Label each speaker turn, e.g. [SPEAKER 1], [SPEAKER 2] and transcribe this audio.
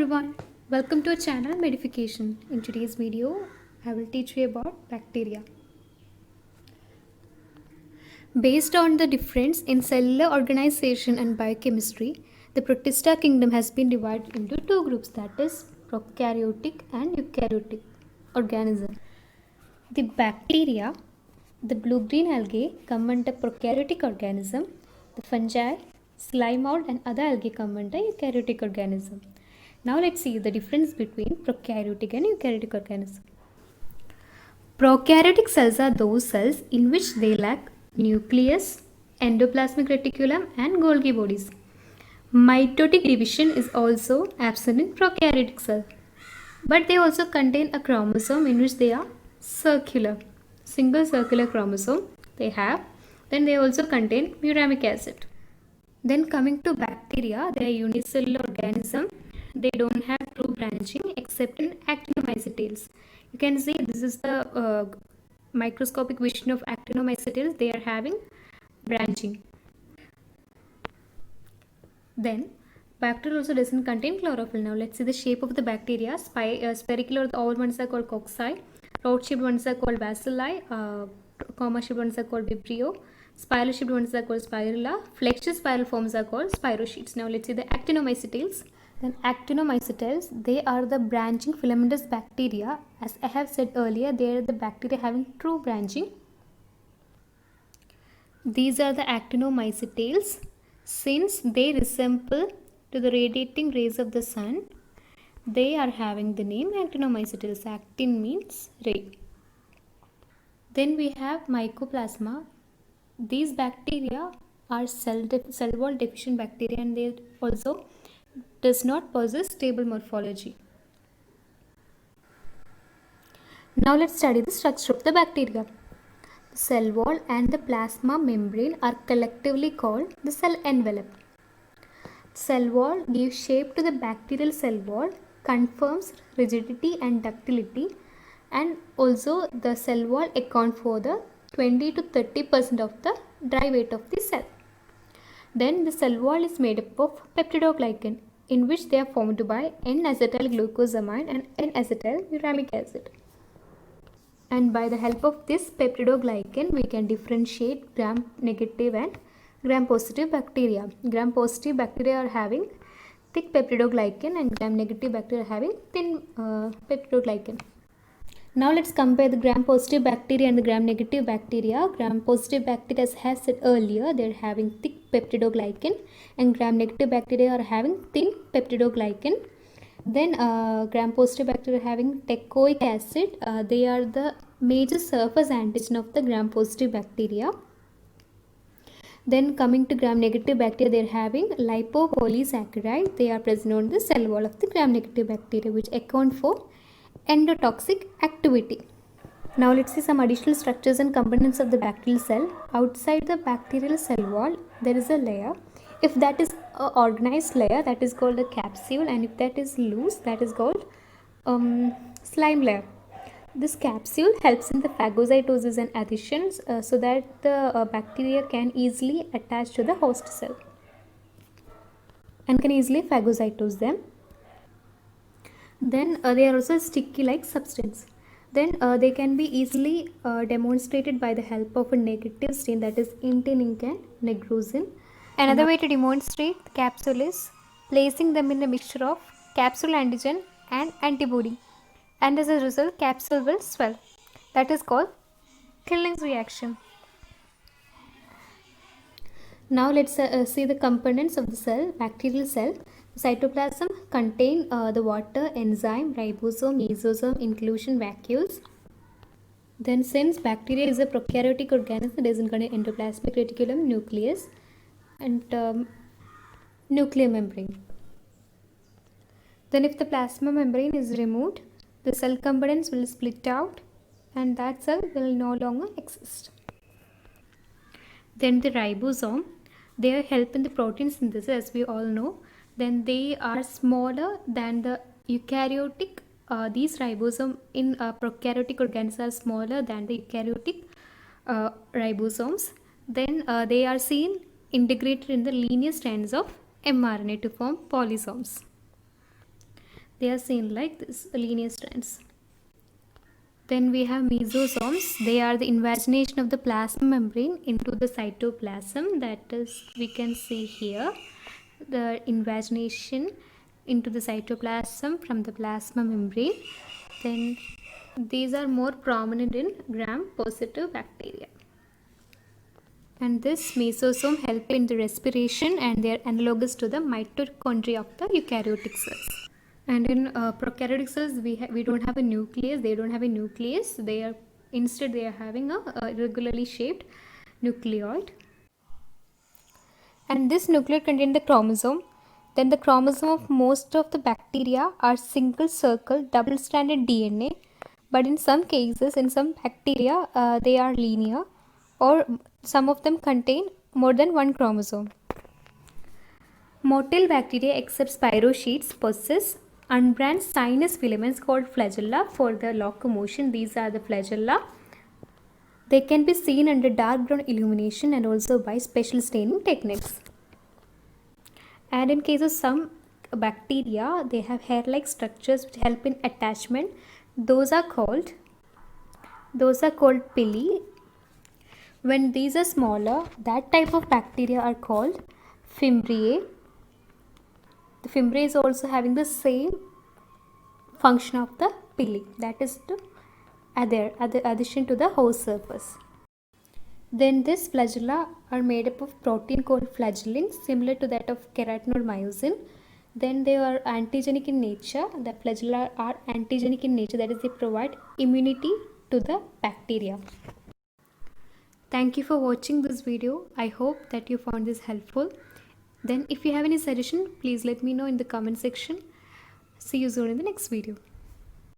[SPEAKER 1] everyone, welcome to our channel Medification. In today's video, I will teach you about bacteria. Based on the difference in cellular organization and biochemistry, the Protista kingdom has been divided into two groups, that is prokaryotic and eukaryotic organism. The bacteria, the blue-green algae come under prokaryotic organism. The fungi, slime mold and other algae come under eukaryotic organism. Now let's see the difference between prokaryotic and eukaryotic organism. Prokaryotic cells are those cells in which they lack nucleus, endoplasmic reticulum and Golgi bodies. Mitotic division is also absent in prokaryotic cells, but they also contain a chromosome in which they are circular, single circular chromosome they have. Then they also contain uramic acid. Then coming to bacteria, they are unicellular organism. They don't have true branching except in actinomycetales. You can see this is the microscopic vision of actinomycetales. They are having branching. Then bacteria also doesn't contain chlorophyll. Now let's see the shape of the bacteria. Spherical or the oval ones are called cocci. Rod-shaped ones are called bacilli. Comma-shaped ones are called vibrio. Spiral-shaped ones are called spirilla. Flexuous spiral forms are called spirochetes. Now let's see the actinomycetales. Then actinomycetales, they are the branching filamentous bacteria. As I have said earlier, they are the bacteria having true branching. These are the actinomycetales. Since they resemble to the radiating rays of the sun, they are having the name actinomycetales. Actin means ray. Then we have mycoplasma. These bacteria are cell wall deficient bacteria, and they also does not possess stable morphology. Now let's study the structure of the bacteria. The cell wall and the plasma membrane are collectively called the cell envelope. Cell wall gives shape to the bacterial cell wall, confirms rigidity and ductility, and also the cell wall account for the 20 to 30% of the dry weight of the cell. Then the cell wall is made up of peptidoglycan, in which they are formed by N-acetyl-glucosamine and N-acetyl-uramic acid. And by the help of this peptidoglycan, we can differentiate gram-negative and gram-positive bacteria. Gram-positive bacteria are having thick peptidoglycan and gram-negative bacteria are having thin peptidoglycan. Now let's compare the gram-positive bacteria and the gram-negative bacteria. Gram-positive bacteria, as I said earlier, they are having thick peptidoglycan, and gram-negative bacteria are having thin peptidoglycan. Then gram-positive bacteria are having teichoic acid. They are the major surface antigen of the gram-positive bacteria. Then coming to gram-negative bacteria, they are having lipopolysaccharide. They are present on the cell wall of the gram-negative bacteria, which account for endotoxic activity. Now let's see some additional structures and components of the bacterial cell. Outside the bacterial cell wall, there is a layer. If that is an organized layer, that is called a capsule, and if that is loose, that is called slime layer. This capsule helps in the phagocytosis and adhesions so that the bacteria can easily attach to the host cell and can easily phagocytose them. Then they are also sticky like substance. Then they can be easily demonstrated by the help of a negative stain, that is Intin ink and Negruzin. Another way to demonstrate the capsule is placing them in a mixture of capsule antigen and antibody, and as a result capsule will swell. That is called Killings's reaction. Now let's see the components of the cell, bacterial cell. Cytoplasm contain the water, enzyme, ribosome, mesosome, inclusion, vacuoles. Then since bacteria is a prokaryotic organism, it doesn't contain endoplasmic reticulum, nucleus and nuclear membrane. Then if the plasma membrane is removed, the cell components will split out and that cell will no longer exist. Then the ribosome, they help in the protein synthesis, as we all know. Then they are smaller than the eukaryotic. These ribosome in prokaryotic organisms are smaller than the eukaryotic ribosomes. Then they are seen integrated in the linear strands of mRNA to form polysomes. They are seen like this linear strands. Then we have mesosomes. They are the invagination of the plasma membrane into the cytoplasm. That is, we can see here the invagination into the cytoplasm from the plasma membrane. Then these are more prominent in gram-positive bacteria. And this mesosome help in the respiration, and they are analogous to the mitochondria of the eukaryotic cells. And in prokaryotic cells, we don't have a nucleus. They don't have a nucleus. Instead they are having a irregularly shaped nucleoid. And this nucleus contains the chromosome. Then the chromosome of most of the bacteria are single circle double-stranded DNA, but in some cases, in some bacteria, they are linear, or some of them contain more than one chromosome. Motile bacteria except spirochetes possess unbranched sinus filaments called flagella for the locomotion. These are the flagella. They can be seen under dark brown illumination and also by special staining techniques. And in case of some bacteria, they have hair-like structures which help in attachment. Those are called pili. When these are smaller, that type of bacteria are called fimbriae. The fimbriae is also having the same function of the pili, that is to addition to the host surface. Then these flagella are made up of protein called flagellin, similar to that of keratin or myosin. Then they are antigenic in nature. The flagella are antigenic in nature, that is, they provide immunity to the bacteria. Thank you for watching this video. I hope that you found this helpful. Then if you have any suggestion, please let me know in the comment section. See you soon in the next video.